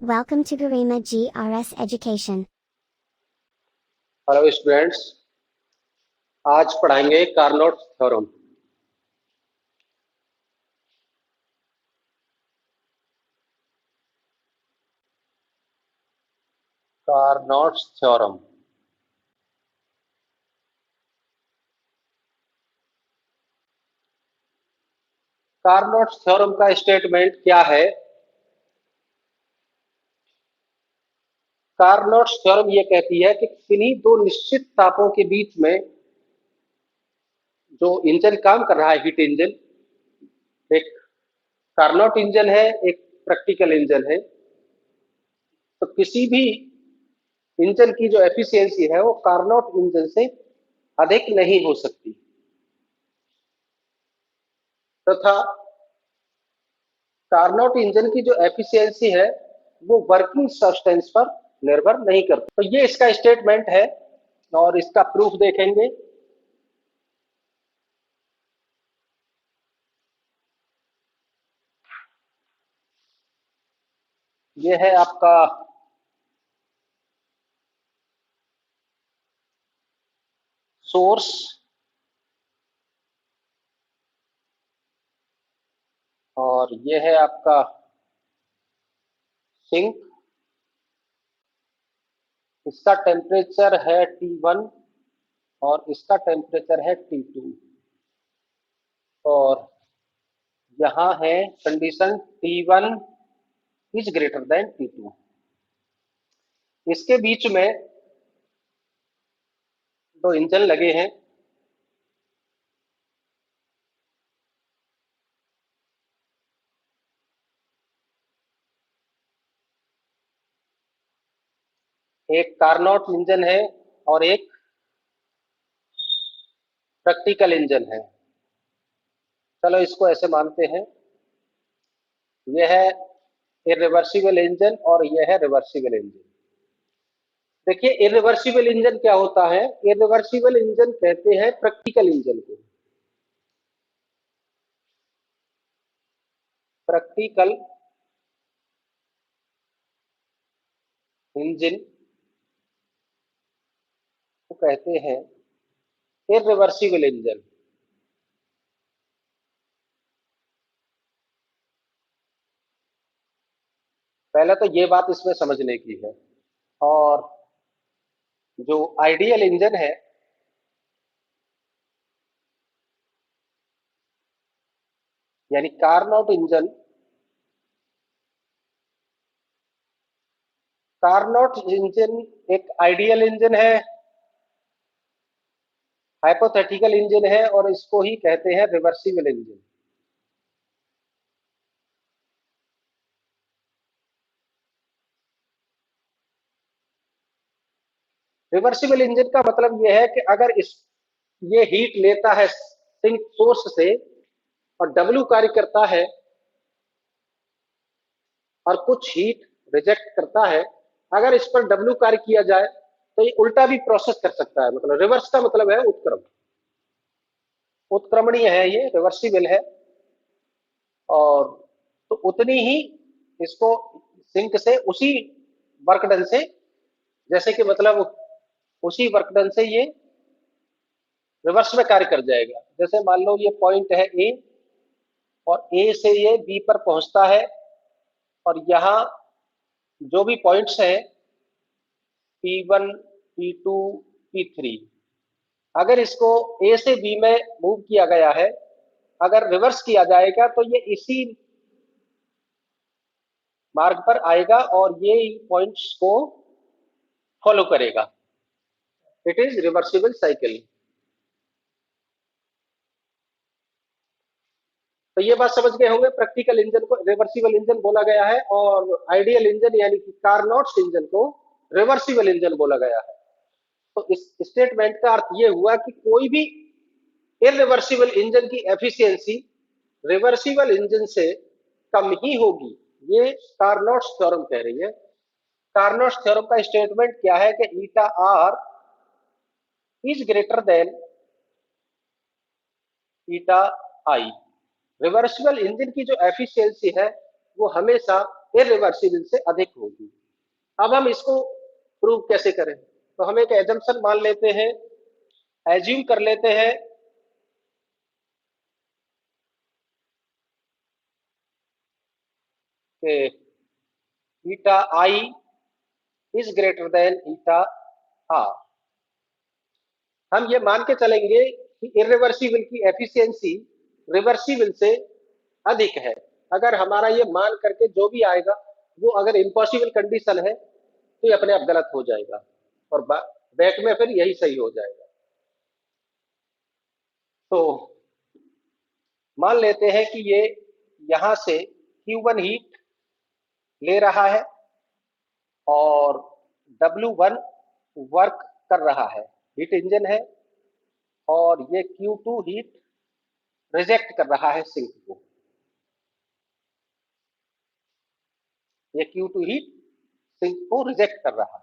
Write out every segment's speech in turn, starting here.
Welcome to Garima GRS Education. Hello students, आज पढ़ाएंगे Carnot theorem. Carnot theorem Carnot theorem का statement क्या है? कार्नोट थ्योरम ये कहती है कि किन्हीं दो निश्चित तापों के बीच में जो इंजन काम कर रहा है, हीट इंजन, एक कार्नोट इंजन है, एक प्रैक्टिकल इंजन है। तो किसी भी इंजन की जो एफिशिएंसी है वो कार्नोट इंजन से अधिक नहीं हो सकती, तथा कार्नोट इंजन की जो एफिशिएंसी है वो वर्किंग सब्सटेंस पर निर्भर नहीं करती। तो ये इसका स्टेटमेंट है और इसका प्रूफ देखेंगे। ये है आपका सोर्स और ये है आपका सिंक। इसका टेम्परेचर है T1 और इसका टेम्परेचर है T2 और यहाँ है condition T1 is greater then T2। इसके बीच में दो इंजन लगे हैं। एक कार्नोट इंजन है और एक प्रैक्टिकल इंजन है। चलो इसको ऐसे मानते हैं, यह है इरिवर्सिबल इंजन और यह है रिवर्सिबल इंजन। देखिए, इरिवर्सिबल इंजन क्या होता है? इरिवर्सिबल इंजन कहते हैं प्रैक्टिकल इंजन को। प्रैक्टिकल इंजन को कहते हैं इरिवर्सिबल इंजन। पहले तो ये बात इसमें समझने की है। और जो आइडियल इंजन है, यानी कार्नोट इंजन, कार्नोट इंजन एक आइडियल इंजन है, हाइपोथेटिकल इंजन है और इसको ही कहते हैं रिवर्सिबल इंजन। रिवर्सिबल इंजन का मतलब यह है कि अगर ये हीट लेता है सिंक सोर्स से और डब्ल्यू कार्य करता है और कुछ हीट रिजेक्ट करता है, अगर इस पर डब्ल्यू कार्य किया जाए तो ये उल्टा भी प्रोसेस कर सकता है। मतलब रिवर्स का मतलब है उत्क्रम, उत्क्रमणीय है, ये रिवर्सिबल है। और तो उतनी ही इसको सिंक से उसी वर्क डन से, जैसे कि मतलब उसी वर्क डन से ये रिवर्स में कार्य कर जाएगा। जैसे मान लो ये पॉइंट है ए और ए से ये बी पर पहुंचता है और यहाँ जो भी पॉइंट्स हैं P1, P2, P3, अगर इसको ए से बी में मूव किया गया है, अगर रिवर्स किया जाएगा तो ये इसी मार्ग पर आएगा और ये पॉइंट्स को फॉलो करेगा। It is reversible cycle. तो ये बात समझ गए होंगे, प्रैक्टिकल इंजन को रिवर्सिबल इंजन बोला गया है और आइडियल इंजन यानी कि कार्नोट इंजन को रिवर्सिबल इंजन बोला गया है। तो इस स्टेटमेंट का अर्थ ये हुआ कि कोई भी इरिवर्सिबल इंजन की एफिशिएंसी रिवर्सिबल इंजन से कम ही होगी। ये कार्नोट थ्योरम कह रही है। कार्नोट थ्योरम का स्टेटमेंट क्या है कि eta R is greater than eta I. Reversible engine की जो एफिशिएंसी है वो हमेशा इरिवर्सिबल से अधिक होगी। अब हम इसको प्रूव कैसे करें? तो हम एक एजम्पशन मान लेते हैं, एज्यूम कर लेते हैं कि eta I is greater than eta R. हम ये मान के चलेंगे कि इरिवर्सिबल की एफिशिएंसी रिवर्सिबल से अधिक है। अगर हमारा ये मान करके जो भी आएगा वो अगर इम्पॉसिबल कंडीशन है तो ये अपने आप गलत हो जाएगा और बैक में फिर यही सही हो जाएगा। तो मान लेते हैं कि ये यहां से Q1 हीट ले रहा है और W1 वर्क कर रहा है, हीट इंजन है, और ये Q2 हीट रिजेक्ट कर रहा है सिंक को। ये Q2 हीट सिंक को रिजेक्ट कर रहा है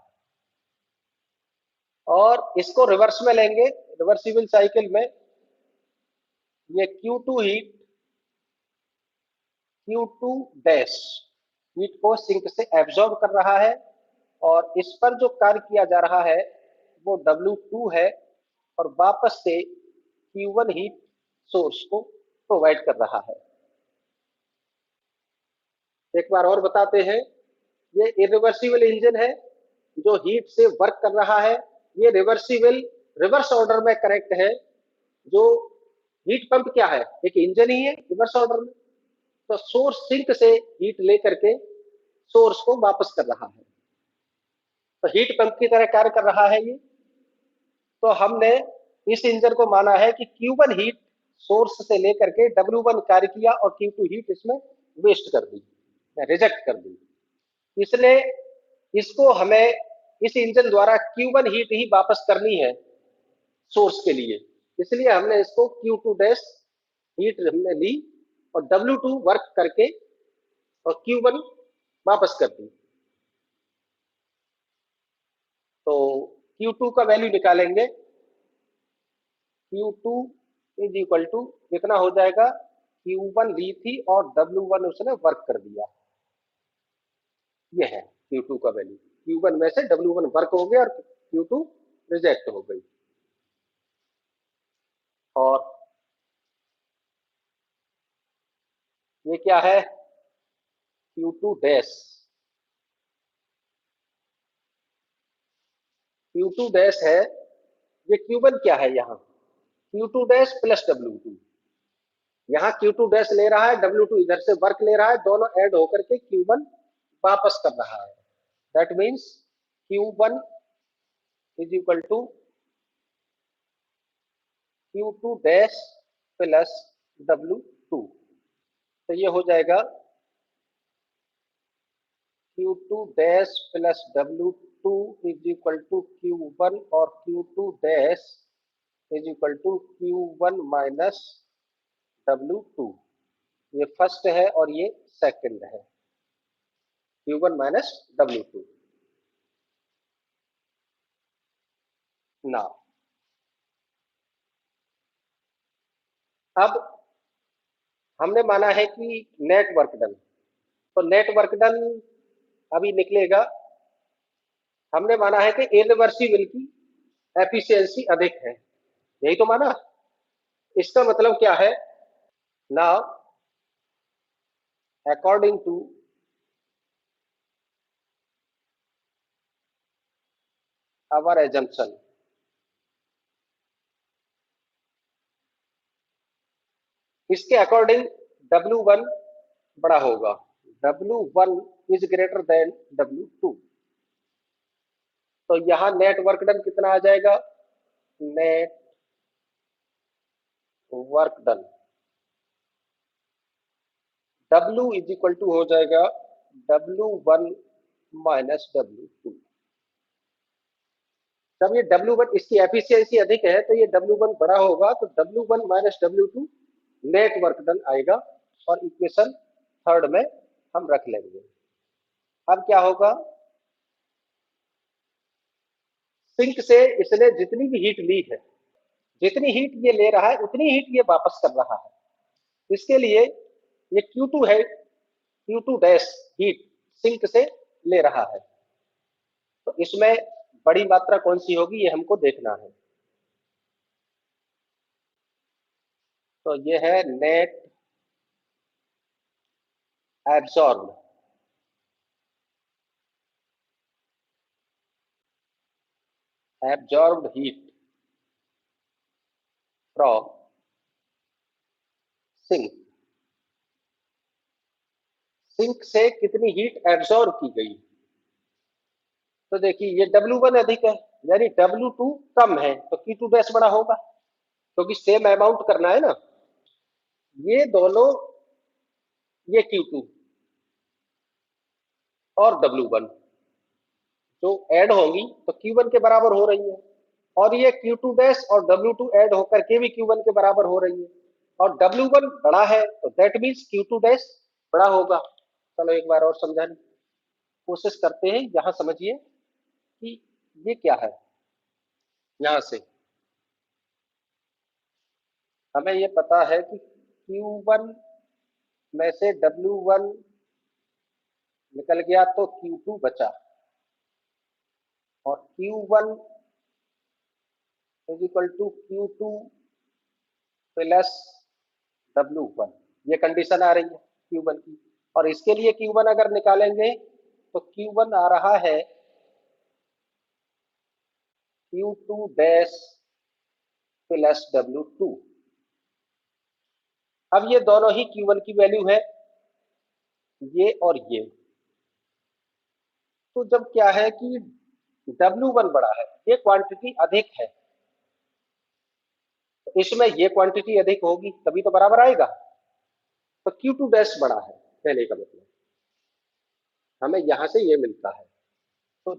और इसको रिवर्स में लेंगे, रिवर्सिबल साइकिल में ये Q2 heat Q2 dash heat को सिंक से एब्जॉर्ब कर रहा है और इस पर जो कार्य किया जा रहा है वो W2 है और वापस से Q1 हीट सोर्स को प्रोवाइड कर रहा है। एक बार और बताते हैं, ये इरिवर्सिबल इंजन है जो हीट से वर्क कर रहा है। ये रिवर्सिबल रिवर्स ऑर्डर में करेक्ट है। जो हीट पंप क्या है, एक इंजन ही है रिवर्स ऑर्डर में। तो सोर्स सिंक से हीट लेकर के सोर्स को वापस कर रहा है, तो हीट पंप की तरह कार्य कर रहा है ये। तो हमने इस इंजन को माना है कि Q1 हीट सोर्स से लेकर के W1 कार्य किया और Q2 हीट इसमें वेस्ट कर दी, रिजेक्ट कर दी। इसलिए इसको हमें इस इंजन द्वारा Q1 हीट ही वापस करनी है सोर्स के लिए, इसलिए हमने इसको Q2 डैश हीट हमने ली और W2 वर्क करके और Q1 वापस कर दी। तो Q2 का वैल्यू निकालेंगे, Q2 इज इक्वल टू कितना हो जाएगा, Q1 ली थी और W1 उसने वर्क कर दिया। ये है Q2 का वैल्यू। Q1 में से W1 वर्क हो गया और Q2 रिजेक्ट हो गई। और ये क्या है, Q2 डैश। Q2 डैश है, ये Q1 क्या है यहाँ, Q2 डैश प्लस W2। यहाँ Q2 डैश ले रहा है, W2 इधर से वर्क ले रहा है, दोनों ऐड होकर के Q1 वापस कर रहा है। That means Q1 is equal to Q2 dash plus W2। तो ये हो जाएगा Q2 dash plus W2 is equal to Q1 और Q2 dash is equal to Q1 minus W2। ये फर्स्ट है और ये सेकंड है, Q1 माइनस W2। ना अब हमने माना है कि नेट वर्क डन, तो नेट वर्क डन अभी निकलेगा। हमने माना है कि इरिवर्सिबल की एफिशिएंसी अधिक है, यही तो माना। इसका मतलब क्या है, now according to our assumption, इसके अकॉर्डिंग W1 बड़ा होगा, W1 is greater then W2। तो यहां नेट वर्क डन कितना आ जाएगा, net work done W is equal to हो जाएगा W1 माइनस W2। जब ये W1 इसकी एफिशिएंसी अधिक है तो ये W1 बड़ा होगा, तो W1 minus W2 net work done आएगा और इक्वेशन थर्ड में हम रख लेंगे। अब क्या होगा, सिंक से इसने जितनी भी हीट ली है, जितनी हीट ये ले रहा है उतनी हीट ये वापस कर रहा है। इसके लिए ये Q2 है, Q2 डैश हीट सिंक से ले रहा है। तो इसमें बड़ी मात्रा कौन सी होगी ये हमको देखना है। तो ये है net absorbed heat from sink. Sink से कितनी हीट एब्जॉर्ब की गई। तो देखिए ये W1 अधिक है, यानी W2 कम है, तो Q2 डैश बड़ा होगा, क्योंकि सेम अमाउंट करना है ना। ये दोनों, ये Q2 और W1 जो ऐड होंगी तो Q1 के बराबर हो रही है, और ये Q2 डैश और W2 ऐड होकर के भी Q1 के बराबर हो रही है, और W1 बड़ा है तो दैट मीन्स Q2 डैश बड़ा होगा। चलो एक बार और समझाने की कोशिश करते हैं। यहां समझिए कि ये क्या है। यहां से हमें ये पता है कि Q1 में से W1 निकल गया तो Q2 बचा, और Q1 is equal to Q2 plus W1, ये कंडीशन आ रही है Q1 की। और इसके लिए Q1 अगर निकालेंगे तो Q1 आ रहा है Q2 डैश प्लस W2। अब ये दोनों ही Q1 की वैल्यू है, ये और ये। तो जब क्या है कि W1 बड़ा है, ये क्वांटिटी अधिक है, तो इसमें ये क्वांटिटी अधिक होगी तभी तो बराबर आएगा। तो Q2 डैश बड़ा है, कहने का मतलब हमें यहां से ये मिलता है। तो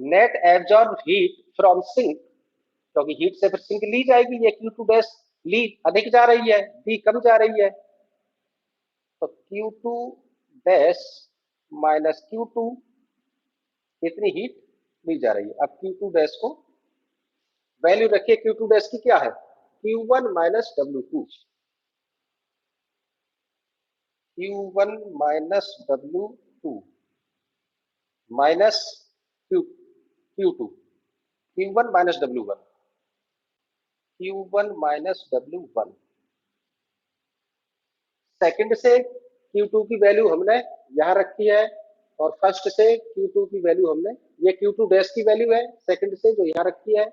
net absorb heat from sink, क्योंकि हीट से फिर सिंक ली जाएगी, ये Q2 डैश ली अधिक जा रही है, डी कम जा रही है, तो Q2 डैश माइनस Q2 इतनी हीट ली जा रही है। अब Q2 डैश को वैल्यू रखिए, Q2 डैश की क्या है, Q1 minus W2, Q1 minus W2 minus Q2, Q1 minus W1, Q1 minus W1। Second से Q2 की वैल्यू हमने यहां रखी है, और फर्स्ट से Q2 की वैल्यू हमने, ये Q2 डैश की वैल्यू है सेकंड से जो यहां रखी है,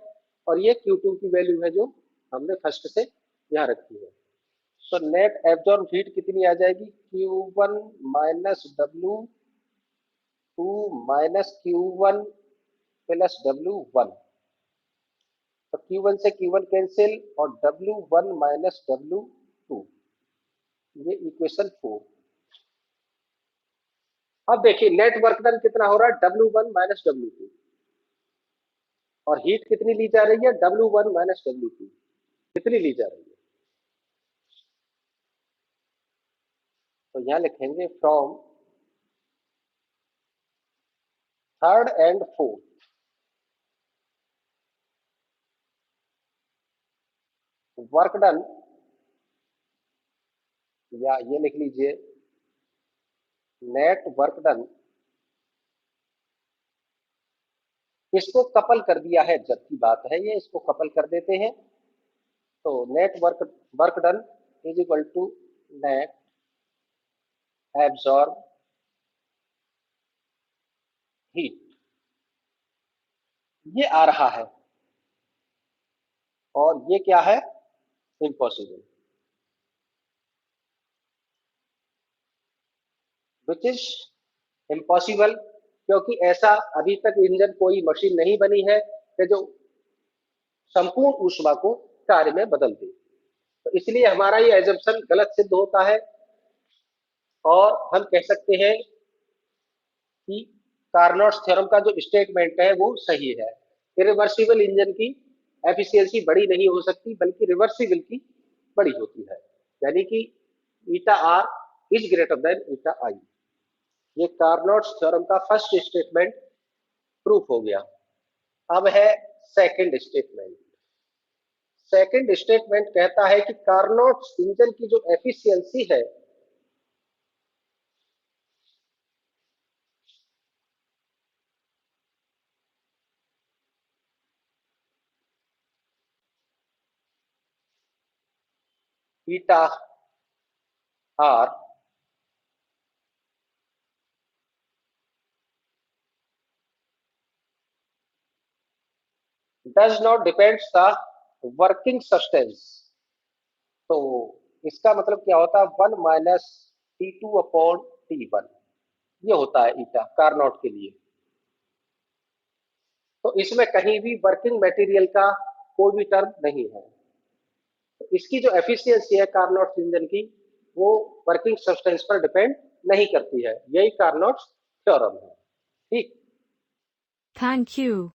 और ये Q2 की वैल्यू है जो हमने फर्स्ट से यहां रखी है। तो नेट एब्जॉर्ब हीट कितनी आ जाएगी, Q1 minus W2 minus Q1 plus W1। तो Q1 से Q1 कैंसिल, और W1 माइनस W2, ये इक्वेशन 4। अब देखिए नेट वर्क डन कितना हो रहा है, W1 माइनस W2, और हीट कितनी ली जा रही है, W1 माइनस W2 कितनी ली जा रही है। तो यहां लिखेंगे from third and fourth work done, या ये लिख लीजिए नेट वर्क डन, इसको कपल कर दिया है, जब की बात है ये, इसको कपल कर देते हैं। तो net work done is equal to net absorb heat, ये आ रहा है, और ये क्या है, इम्पॉसिबल, विच इज इम्पॉसिबल, क्योंकि ऐसा अभी तक इंजन कोई मशीन नहीं बनी है कि जो संपूर्ण ऊष्मा को कार्य में बदल दे। तो इसलिए हमारा ये एजम्पशन गलत सिद्ध होता है, और हम कह सकते हैं कि कार्नोट्स थ्योरम का जो स्टेटमेंट है वो सही है। इरिवर्सिबल इंजन की एफिशिएंसी बड़ी नहीं हो सकती, बल्कि रिवर्सिबल की बड़ी होती है, यानी कि eta R is greater than eta आई। ये कार्नोट्स थ्योरम का फर्स्ट स्टेटमेंट प्रूफ हो गया। अब है सेकंड स्टेटमेंट। सेकंड स्टेटमेंट कहता है कि कार्नोट्स इंजन की जो एफिशिएंसी है eta r does not depends the working substance। तो इसका मतलब क्या होता है, 1 - T2/T1 ये होता है ईटा कार्नोट के लिए। तो इसमें कहीं भी वर्किंग मटेरियल का कोई भी टर्म नहीं है। तो इसकी जो एफिशिएंसी है कार्नोट इंजन की, वो वर्किंग सब्सटेंस पर डिपेंड नहीं करती है। यही कार्नोट थ्योरम है। ठीक। Thank you.